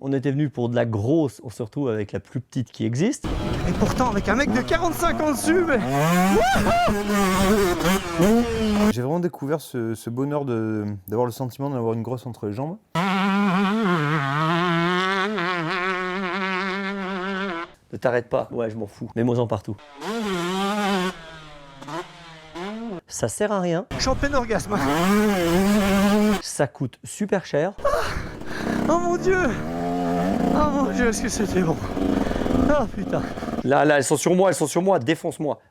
On était venu pour de la grosse, on se retrouve avec la plus petite qui existe. Et pourtant, avec un mec de 45 ans dessus, mais... J'ai vraiment découvert ce bonheur d'avoir le sentiment d'avoir une grosse entre les jambes. Ne t'arrête pas. Ouais, je m'en fous. Mets-moi-en partout. Ça sert à rien. Je suis en plein orgasme. Ça coûte super cher. Oh mon Dieu! Oh mon Dieu, est-ce que c'était bon? Oh putain. Là, elles sont sur moi, défonce-moi.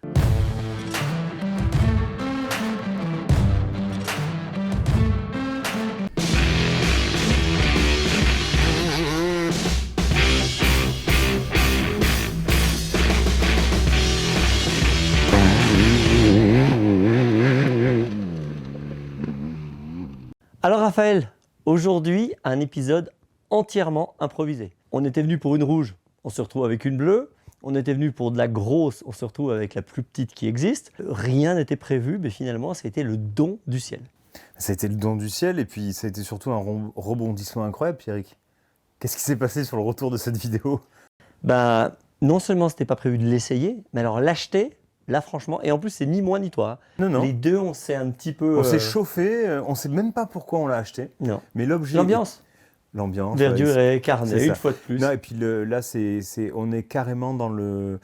Alors Raphaël, aujourd'hui, un épisode entièrement improvisé. On était venu pour une rouge, on se retrouve avec une bleue. On était venu pour de la grosse, on se retrouve avec la plus petite qui existe. Rien n'était prévu, mais finalement, ça a été le don du ciel. Ça a été le don du ciel et puis ça a été surtout un rebondissement incroyable, Pierrick. Qu'est-ce qui s'est passé sur le retour de cette vidéo? Ben, non seulement c'était pas prévu de l'essayer, mais alors l'acheter, là franchement, et en plus c'est ni moi ni toi. Non, non. Les deux, on s'est un petit peu... On s'est chauffé, on sait même pas pourquoi on l'a acheté. Non. Mais l'objet... L'ambiance. L'ambiance. Verdure ouais, et carnet, une fois de plus. Non, et puis là, on est carrément dans le...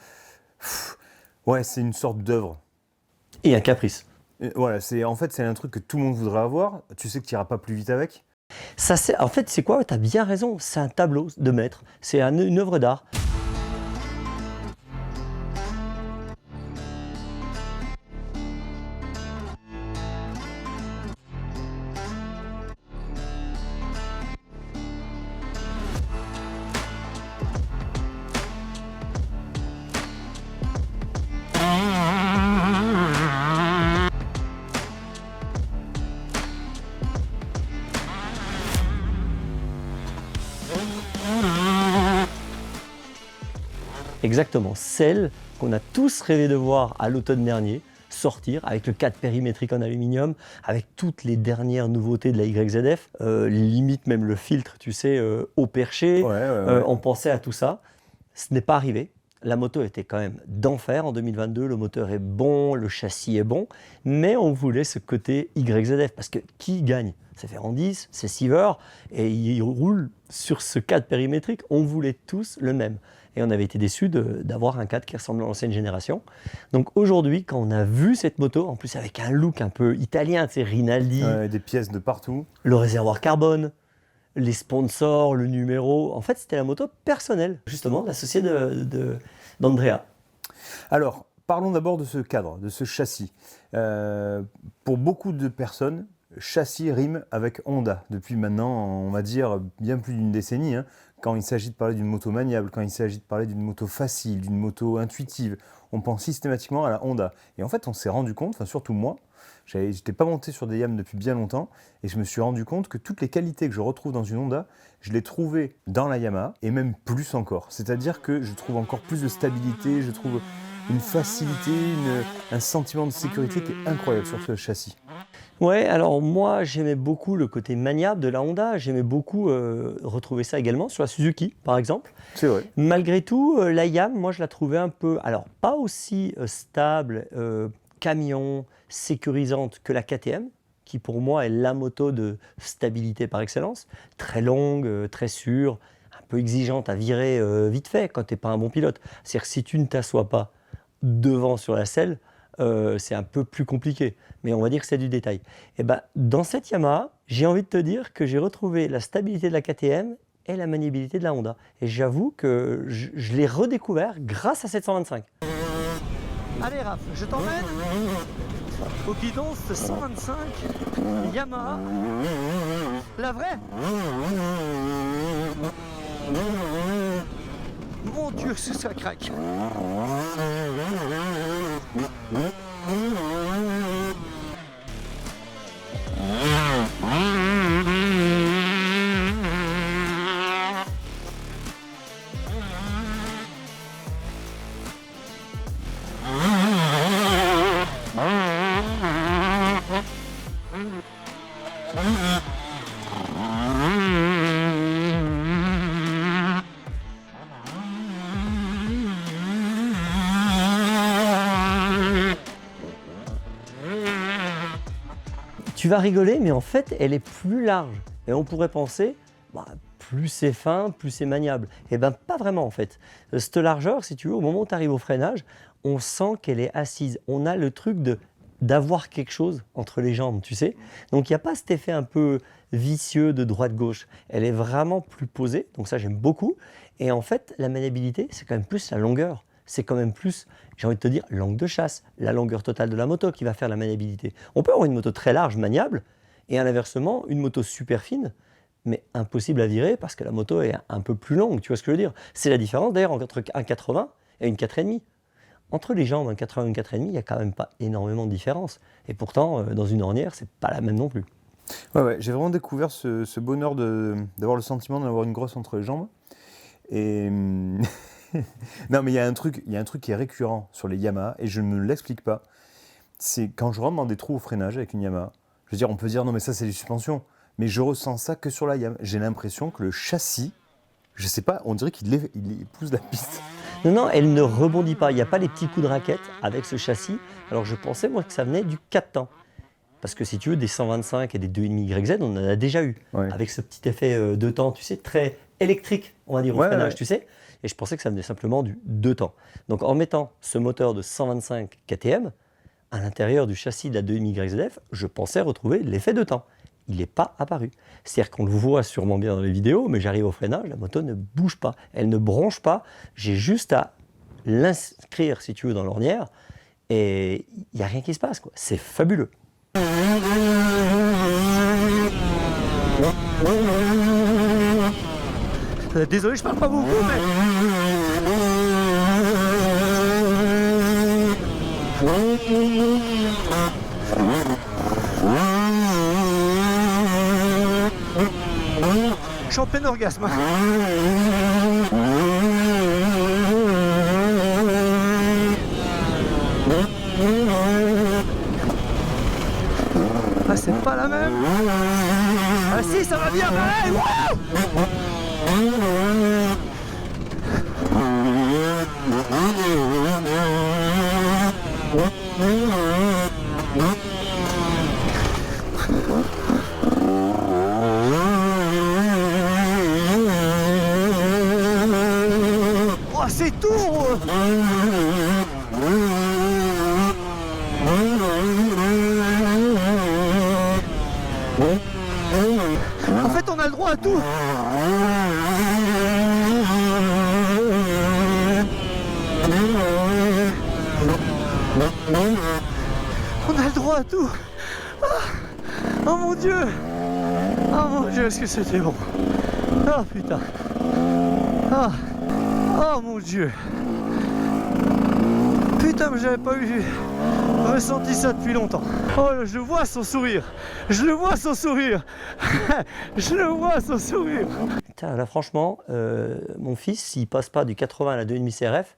Ouais, c'est une sorte d'œuvre. Et un caprice. Voilà, en fait, c'est un truc que tout le monde voudrait avoir. Tu sais que tu n'iras pas plus vite avec. Ça, en fait, c'est quoi? Tu as bien raison. C'est un tableau de maître. C'est une œuvre d'art. Exactement, celle qu'on a tous rêvé de voir à l'automne dernier sortir avec le cadre périmétrique en aluminium, avec toutes les dernières nouveautés de la YZF, limite même le filtre, tu sais, au perché. Ouais. On pensait à tout ça. Ce n'est pas arrivé. La moto était quand même d'enfer en 2022, le moteur est bon, le châssis est bon, mais on voulait ce côté YZF, parce que qui gagne? C'est Ferrandis, c'est Siever, et il roule sur ce cadre périmétrique, on voulait tous le même. Et on avait été déçus d'avoir un cadre qui ressemble à l'ancienne génération. Donc aujourd'hui, quand on a vu cette moto, en plus avec un look un peu italien, tu sais, Rinaldi, des pièces de partout. Le réservoir carbone, les sponsors, le numéro, en fait c'était la moto personnelle, justement, de l'associé d'Andrea. Alors, parlons d'abord de ce cadre, de ce châssis. Pour beaucoup de personnes, châssis rime avec Honda, depuis maintenant, on va dire, bien plus d'une décennie. Quand il s'agit de parler d'une moto maniable, quand il s'agit de parler d'une moto facile, d'une moto intuitive, on pense systématiquement à la Honda. Et en fait, on s'est rendu compte, enfin surtout moi, j'étais pas monté sur des Yam depuis bien longtemps, et je me suis rendu compte que toutes les qualités que je retrouve dans une Honda, je les trouvais dans la Yamaha, et même plus encore. C'est-à-dire que je trouve encore plus de stabilité, je trouve une facilité, un sentiment de sécurité qui est incroyable sur ce châssis. Ouais, alors moi j'aimais beaucoup le côté maniable de la Honda, j'aimais beaucoup retrouver ça également sur la Suzuki par exemple. C'est vrai. Malgré tout, la Yam, moi je la trouvais un peu, alors pas aussi stable, camion, sécurisante que la KTM, qui pour moi est la moto de stabilité par excellence, très longue, très sûre, un peu exigeante à virer vite fait quand tu n'es pas un bon pilote. C'est-à-dire que si tu ne t'assois pas devant sur la selle, c'est un peu plus compliqué, mais on va dire que c'est du détail. Et ben, dans cette Yamaha, j'ai envie de te dire que j'ai retrouvé la stabilité de la KTM et la maniabilité de la Honda. Et j'avoue que je l'ai redécouvert grâce à cette 125. Allez Raph, je t'emmène au guidon, c'est 125 Yamaha, la vraie. Mon Dieu, ça craque. Tu vas rigoler, mais en fait, elle est plus large. Et on pourrait penser, bah, plus c'est fin, plus c'est maniable. Eh bien, pas vraiment en fait. Cette largeur, si tu veux, au moment où tu arrives au freinage, on sent qu'elle est assise. On a le truc d'avoir quelque chose entre les jambes, tu sais. Donc, il n'y a pas cet effet un peu vicieux de droite-gauche. Elle est vraiment plus posée, donc ça, j'aime beaucoup. Et en fait, la maniabilité, c'est quand même plus la longueur. C'est quand même plus, j'ai envie de te dire, l'angle de chasse, la longueur totale de la moto qui va faire la maniabilité. On peut avoir une moto très large, maniable, et à l'inversement, une moto super fine, mais impossible à virer parce que la moto est un peu plus longue, tu vois ce que je veux dire? C'est la différence d'ailleurs entre un 80 et une 4,5. Entre les jambes, un 80 et une 4,5, il n'y a quand même pas énormément de différence. Et pourtant, dans une ornière, c'est pas la même non plus. Ouais, j'ai vraiment découvert ce bonheur d'avoir le sentiment d'avoir une grosse entre les jambes. Et non, mais il y a un truc qui est récurrent sur les Yamaha et je ne me l'explique pas. C'est quand je rentre dans des trous au freinage avec une Yamaha. Je veux dire, on peut dire non, mais ça c'est des suspensions. Mais je ressens ça que sur la Yamaha. J'ai l'impression que le châssis, je sais pas, on dirait qu'il épouse la piste. Non, elle ne rebondit pas. Il n'y a pas les petits coups de raquette avec ce châssis. Alors je pensais moi que ça venait du 4 temps. Parce que si tu veux, des 125 et des 2,5 YZ, on en a déjà eu. Ouais. Avec ce petit effet 2 temps, tu sais, très électrique, on va dire, au freinage, tu sais. Et je pensais que ça venait simplement du 2 temps. Donc en mettant ce moteur de 125 KTM à l'intérieur du châssis de la 2,5 YZF, je pensais retrouver l'effet 2 temps. Il n'est pas apparu. C'est-à-dire qu'on le voit sûrement bien dans les vidéos, mais j'arrive au freinage, la moto ne bouge pas, elle ne bronche pas. J'ai juste à l'inscrire, si tu veux, dans l'ornière, et il n'y a rien qui se passe, quoi. C'est fabuleux. Désolé, je parle pas beaucoup, mais... Je suis en plein orgasme. Ah, c'est pas la même. Ah si, ça va bien pareil. Oh, c'est tout. En fait, on a le droit à tout. On a le droit à tout. Oh mon Dieu. Oh mon Dieu, est-ce que c'était bon. Oh putain. Oh mon Dieu. Putain, mais j'avais pas ressenti ça depuis longtemps. Oh, je vois son sourire. Je le vois son sourire. Je le vois son sourire. Putain, là franchement, mon fils, s'il passe pas du 80 à la 2,5 CRF,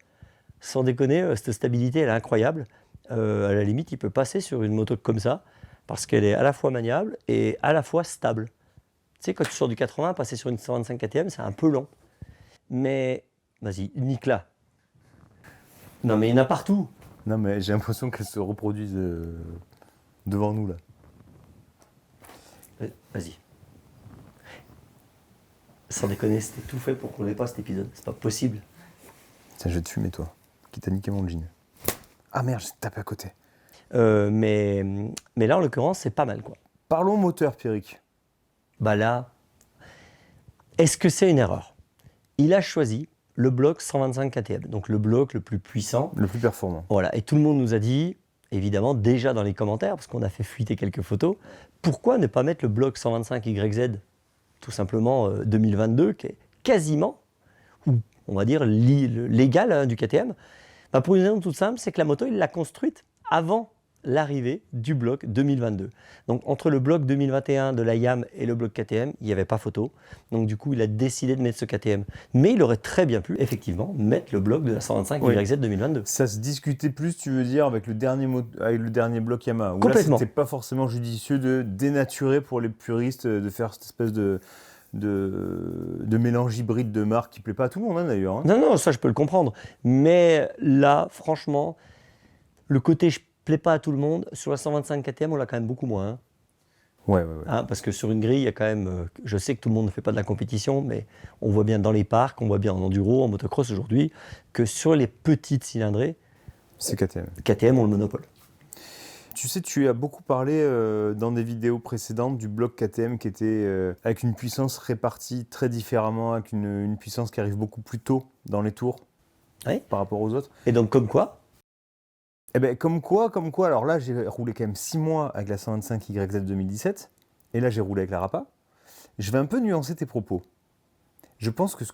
sans déconner, cette stabilité, elle est incroyable. À la limite, il peut passer sur une moto comme ça, parce qu'elle est à la fois maniable et à la fois stable. Tu sais, quand tu sors du 80, passer sur une 125 KTM, c'est un peu long. Mais, vas-y, nique-la. Non, mais il y en a partout. Non, mais j'ai l'impression qu'elles se reproduisent devant nous, là. Vas-y. Sans déconner, c'était tout fait pour qu'on n'ait pas cet épisode. C'est pas possible. Tiens, je vais te fumer, toi. Qui t'a niqué mon jean. Ah merde, je t'ai tapé à côté. Mais là, en l'occurrence, c'est pas mal, quoi. Parlons moteur, Pierrick. Bah là, est-ce que c'est une erreur? Il a choisi le bloc 125 KTM, donc le bloc le plus puissant. Le plus performant. Voilà, et tout le monde nous a dit, évidemment, déjà dans les commentaires, parce qu'on a fait fuiter quelques photos, pourquoi ne pas mettre le bloc 125 YZ, tout simplement 2022, qui est quasiment, ou on va dire, l'égal hein, du KTM. Bah, pour une raison toute simple, c'est que la moto, il l'a construite avant l'arrivée du bloc 2022. Donc entre le bloc 2021 de la YAM et le bloc KTM, il n'y avait pas photo. Donc du coup, il a décidé de mettre ce KTM. Mais il aurait très bien pu, effectivement, mettre le bloc de la 125 YZ 2022. Ça se discutait plus, tu veux dire, avec le dernier bloc Yamaha. Où complètement. Là, c'était pas forcément judicieux de dénaturer pour les puristes, de faire cette espèce de mélange hybride de marques qui plaît pas à tout le monde, hein, d'ailleurs. Hein. Non, ça je peux le comprendre. Mais là, franchement, le côté je plaît pas à tout le monde, sur la 125 KTM, on l'a quand même beaucoup moins. Hein. Ouais. Hein, parce que sur une grille, il y a quand même, je sais que tout le monde ne fait pas de la compétition, mais on voit bien dans les parcs, on voit bien en enduro, en motocross aujourd'hui, que sur les petites cylindrées, C'est KTM. KTM ont le monopole. Tu sais, tu as beaucoup parlé dans des vidéos précédentes du bloc KTM qui était avec une puissance répartie très différemment, avec une puissance qui arrive beaucoup plus tôt dans les tours Oui. par rapport aux autres. Et donc comme quoi, Eh ben, comme quoi, alors là, j'ai roulé quand même 6 mois avec la 125 YZ 2017, et là, j'ai roulé avec la Rapa. Je vais un peu nuancer tes propos. Je pense que ce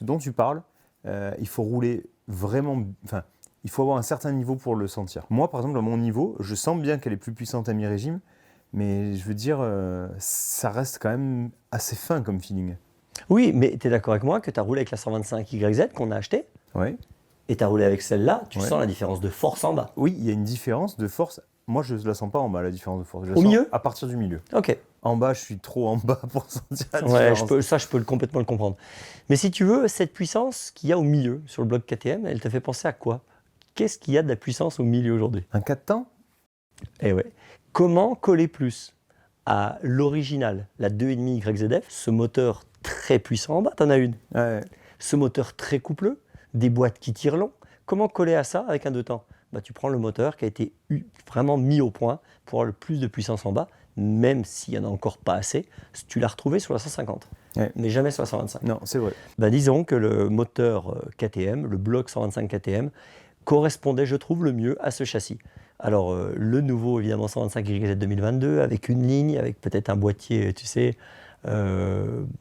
dont tu parles, il faut rouler vraiment, enfin, il faut avoir un certain niveau pour le sentir. Moi, par exemple, à mon niveau, je sens bien qu'elle est plus puissante à mi-régime, mais je veux dire, ça reste quand même assez fin comme feeling. oui, mais tu es d'accord avec moi que tu as roulé avec la 125 YZ qu'on a acheté, Ouais. et tu as roulé avec celle-là, tu Ouais. sens la différence de force en bas. Oui, il y a une différence de force. Moi, je ne la sens pas en bas, la différence de force. Je la Au sens milieu à partir du milieu. Ok. En bas, je suis trop en bas pour sentir la Ouais, différence. je peux complètement le comprendre. Mais si tu veux, cette puissance qu'il y a au milieu sur le bloc KTM, elle te fait penser à quoi? Qu'est-ce qu'il y a de la puissance au milieu aujourd'hui? Un 4 temps. Eh ouais. Comment coller plus à l'original, la 2,5 YZF, ce moteur très puissant en bas, t'en as une. Ouais. Ce moteur très coupleux, des boîtes qui tirent long. Comment coller à ça avec un deux temps? Bah, tu prends le moteur qui a été vraiment mis au point pour avoir le plus de puissance en bas, même s'il n'y en a encore pas assez. Tu l'as retrouvé sur la 150, Ouais. mais jamais sur la 125. Non, c'est vrai. Bah, disons que le moteur KTM, le bloc 125 KTM, correspondait, je trouve, le mieux à ce châssis. Alors, le nouveau, évidemment, 125 YZ 2022, avec une ligne, avec peut-être un boîtier, tu sais,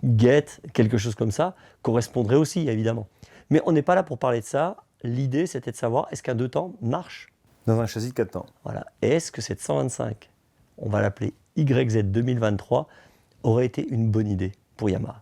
guette, quelque chose comme ça, correspondrait aussi, évidemment. Mais on n'est pas là pour parler de ça. L'idée, c'était de savoir, est-ce qu'un deux temps marche? Dans un châssis de 4 temps. Voilà. Et est-ce que cette 125, on va l'appeler YZ 2023, aurait été une bonne idée pour Yamaha?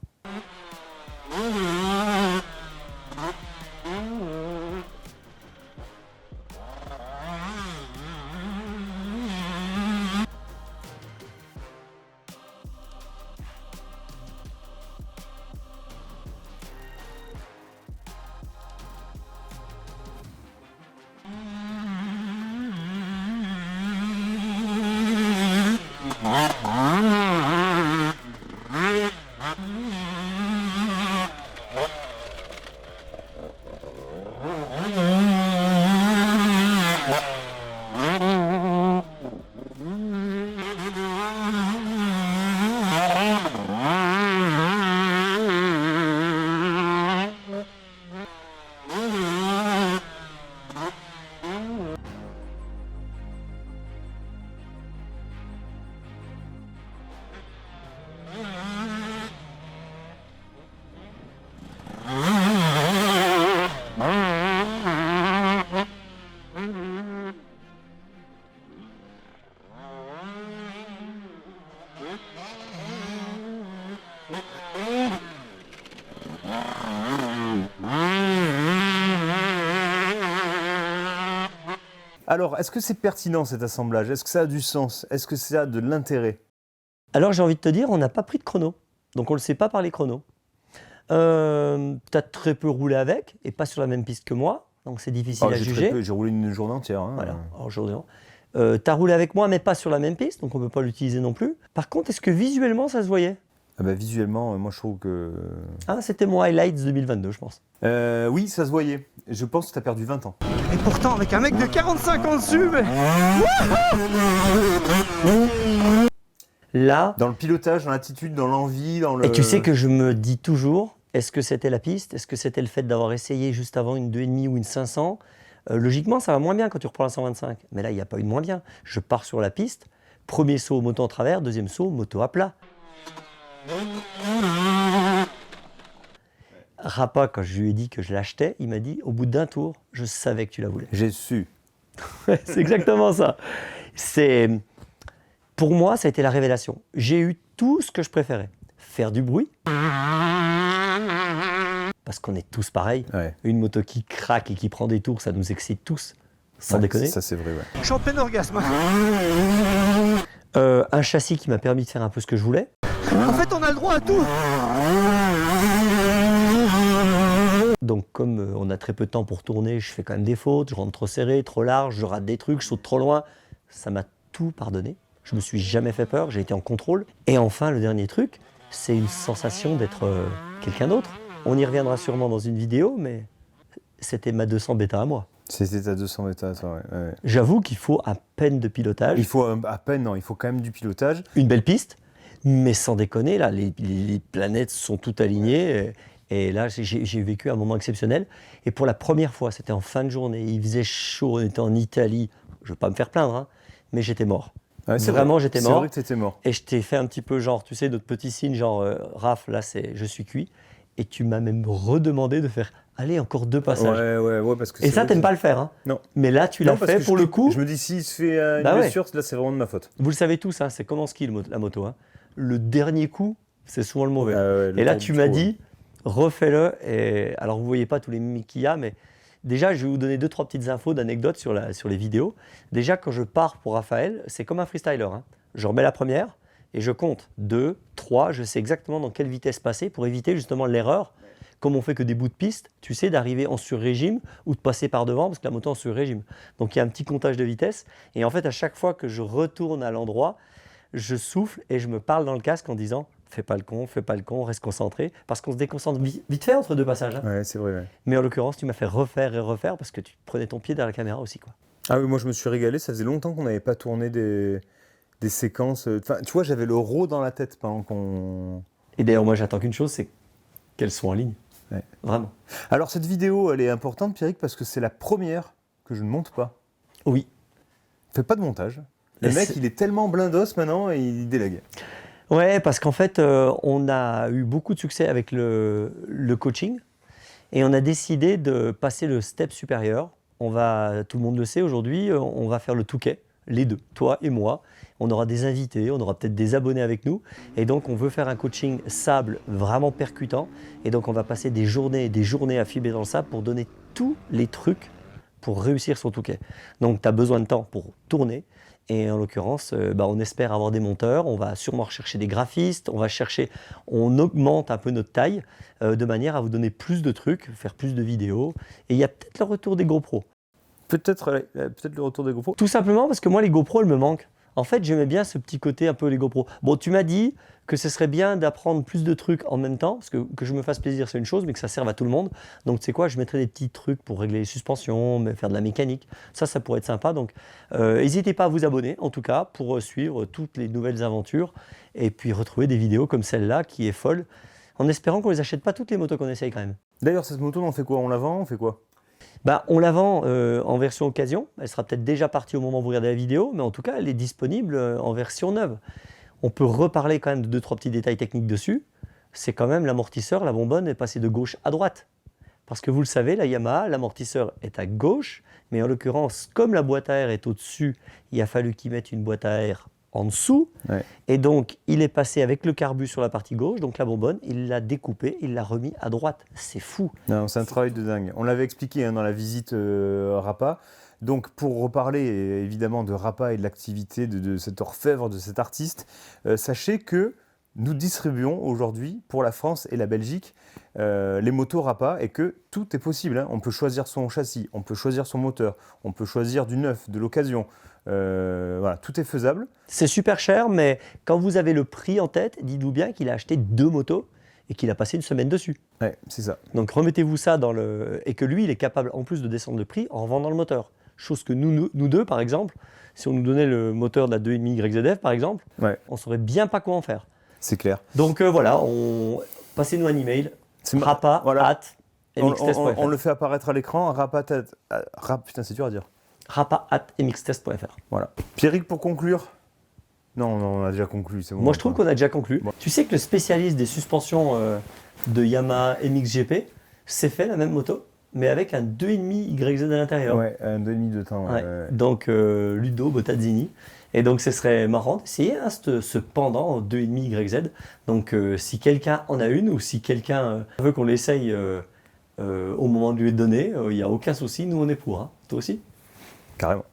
Alors, est-ce que c'est pertinent cet assemblage? Est-ce que ça a du sens? Est-ce que ça a de l'intérêt? Alors j'ai envie de te dire, on n'a pas pris de chrono, donc on ne le sait pas par les chronos. Tu as très peu roulé avec, et pas sur la même piste que moi, donc c'est difficile à juger. J'ai roulé une journée entière. Hein. Voilà, aujourd'hui. Tu as roulé avec moi, mais pas sur la même piste, donc on ne peut pas l'utiliser non plus. Par contre, est-ce que visuellement ça se voyait? Ah bah, visuellement, moi je trouve que... Ah, c'était mon Highlights 2022, je pense. Oui, ça se voyait. Je pense que tu as perdu 20 ans. Et pourtant, avec un mec de 45 ans dessus, mais... Là, Dans le pilotage, dans l'attitude, dans l'envie, dans le... et tu sais que je me dis toujours, est-ce que c'était la piste? Est-ce que c'était le fait d'avoir essayé juste avant une 2,5 ou une 500? Logiquement, ça va moins bien quand tu reprends la 125. Mais là, il n'y a pas eu de moins bien. Je pars sur la piste, premier saut moto en travers, deuxième saut moto à plat. Rapa, quand je lui ai dit que je l'achetais, il m'a dit, au bout d'un tour, je savais que tu la voulais. J'ai su. C'est exactement ça. Pour moi, ça a été la révélation. J'ai eu tout ce que je préférais. Faire du bruit, parce qu'on est tous pareils. Ouais. Une moto qui craque et qui prend des tours, ça nous excite tous, sans Ouais, déconner. Ça, c'est vrai, ouais. Je suis en plein orgasme. Un châssis qui m'a permis de faire un peu ce que je voulais. En fait, on a le droit à tout. Donc comme on a très peu de temps pour tourner, je fais quand même des fautes, je rentre trop serré, trop large, je rate des trucs, je saute trop loin. Ça m'a tout pardonné. Je me suis jamais fait peur, j'ai été en contrôle. Et enfin, le dernier truc, c'est une sensation d'être quelqu'un d'autre. On y reviendra sûrement dans une vidéo, mais c'était ma 200 bêta à moi. C'était ta 200 bêta, toi, ouais. J'avoue qu'il faut à peine de pilotage. Il faut à peine, non, il faut quand même du pilotage. Une belle piste, mais sans déconner, là, les planètes sont toutes alignées. Et là, j'ai vécu un moment exceptionnel. Et pour la première fois, c'était en fin de journée, il faisait chaud, on était en Italie. Je ne veux pas me faire plaindre, hein, mais j'étais mort. Ouais, Vraiment, j'étais mort. C'est vrai que t'étais mort. Et je t'ai fait un petit peu genre, tu sais, notre petit signe, genre, Raph, là, je suis cuit. Et tu m'as même redemandé de faire, allez, encore 2 passages. Ouais, parce que et ça, t'aimes pas le faire, hein. Non. Mais là, tu l'as fait pour le coup. Je me dis, s'il se fait une blessure, là, c'est vraiment de ma faute. Vous le savez tous, hein, c'est comme en ski, la moto. Hein. Le dernier coup, c'est souvent le mauvais. Le et là, tour tu du m'as trou, dit, refais-le. Et alors, vous voyez pas tous les mimiques qu'il y a, mais déjà, je vais vous donner 2-3 petites infos, d'anecdotes sur les vidéos. Déjà, quand je pars pour Raphaël, c'est comme un freestyler. Hein. Je remets la première et je compte 2, 3. Je sais exactement dans quelle vitesse passer pour éviter justement l'erreur. Comme on fait que des bouts de piste, tu sais, d'arriver en sur-régime ou de passer par devant parce que la moto est en sur-régime. Donc il y a un petit comptage de vitesse. Et en fait, à chaque fois que je retourne à l'endroit, je souffle et je me parle dans le casque en disant « fais pas le con, reste concentré ». Parce qu'on se déconcentre vite fait entre 2 passages. Hein. Ouais, c'est vrai. Ouais. Mais en l'occurrence, tu m'as fait refaire et refaire parce que tu prenais ton pied derrière la caméra aussi, quoi. Ah oui, moi je me suis régalé. Ça faisait longtemps qu'on n'avait pas tourné des séquences. Enfin, tu vois, j'avais le RAW dans la tête pendant qu'on... Et d'ailleurs, moi, j'attends qu'une chose, c'est qu'elles soient en ligne. Ouais. Vraiment. Alors cette vidéo, elle est importante, Pierrick, parce que c'est la première que je ne monte pas. Oui. Fais pas de montage. Le mec, il est tellement blindos maintenant et il délègue. Ouais, parce qu'en fait, on a eu beaucoup de succès avec le coaching et on a décidé de passer le step supérieur. Tout le monde le sait aujourd'hui, on va faire le Touquet, les deux, toi et moi. On aura des invités, on aura peut-être des abonnés avec nous. Et donc, on veut faire un coaching sable vraiment percutant. Et donc, on va passer des journées et des journées à fibrer dans le sable pour donner tous les trucs pour réussir son Touquet. Donc, tu as besoin de temps pour tourner. Et en l'occurrence, on espère avoir des monteurs. On va sûrement rechercher des graphistes. On augmente un peu notre taille de manière à vous donner plus de trucs, faire plus de vidéos. Et il y a peut-être le retour des GoPro. Peut-être le retour des GoPro. Tout simplement parce que moi, les GoPro, elles me manquent. En fait, j'aimais bien ce petit côté un peu les GoPro. Bon, tu m'as dit que ce serait bien d'apprendre plus de trucs en même temps, parce que je me fasse plaisir, c'est une chose, mais que ça serve à tout le monde. Donc, tu sais quoi, je mettrai des petits trucs pour régler les suspensions, faire de la mécanique. Ça pourrait être sympa. Donc, n'hésitez pas à vous abonner, en tout cas, pour suivre toutes les nouvelles aventures et puis retrouver des vidéos comme celle-là qui est folle, en espérant qu'on ne les achète pas toutes les motos qu'on essaye quand même. D'ailleurs, cette moto, on fait quoi? On la vend? On fait quoi? On la vend en version occasion. Elle sera peut-être déjà partie au moment où vous regardez la vidéo, mais en tout cas, elle est disponible en version neuve. On peut reparler quand même de 2-3 petits détails techniques dessus. C'est quand même l'amortisseur, la bonbonne est passée de gauche à droite. Parce que vous le savez, la Yamaha, l'amortisseur est à gauche, mais en l'occurrence, comme la boîte à air est au-dessus, il a fallu qu'ils mettent une boîte à air en dessous. Ouais. Et donc, il est passé avec le carbu sur la partie gauche, donc la bonbonne, il l'a découpé, il l'a remis à droite. C'est fou. Non, c'est un travail de dingue. On l'avait expliqué dans la visite Rappa. Donc, pour reparler évidemment de Rappa et de l'activité de cet orfèvre, de cet artiste, sachez que nous distribuons aujourd'hui pour la France et la Belgique les motos Rappa et que tout est possible. Hein. On peut choisir son châssis, on peut choisir son moteur, on peut choisir du neuf, de l'occasion. Voilà, tout est faisable. C'est super cher, mais quand vous avez le prix en tête, dites-vous bien qu'il a acheté 2 motos et qu'il a passé une semaine dessus. Ouais, c'est ça. Donc remettez-vous ça et que lui, il est capable en plus de descendre le prix en revendant le moteur. Chose que nous deux, par exemple, si on nous donnait le moteur de la 2.5 YZF, par exemple, on ne saurait bien pas quoi en faire. C'est clair. Donc voilà, passez-nous un email, rappa@mxtest.fr. On le fait apparaître à l'écran, putain, c'est dur à dire. rappa@mxtest.fr. Voilà. Pierrick, pour conclure. Non, on a déjà conclu, c'est bon. Moi, je trouve qu'on a déjà conclu. Bon. Tu sais que le spécialiste des suspensions de Yamaha MXGP s'est fait la même moto, mais avec un 2.5 YZ à l'intérieur. Ouais, un 2.5 de temps. Ouais. Donc, Ludo Bottazzini. Et donc, ce serait marrant d'essayer ce pendant 2.5 YZ. Donc, si quelqu'un en a une ou si quelqu'un veut qu'on l'essaye au moment de lui donner, il n'y a aucun souci, nous on est pour. Hein. Toi aussi ? Carrément.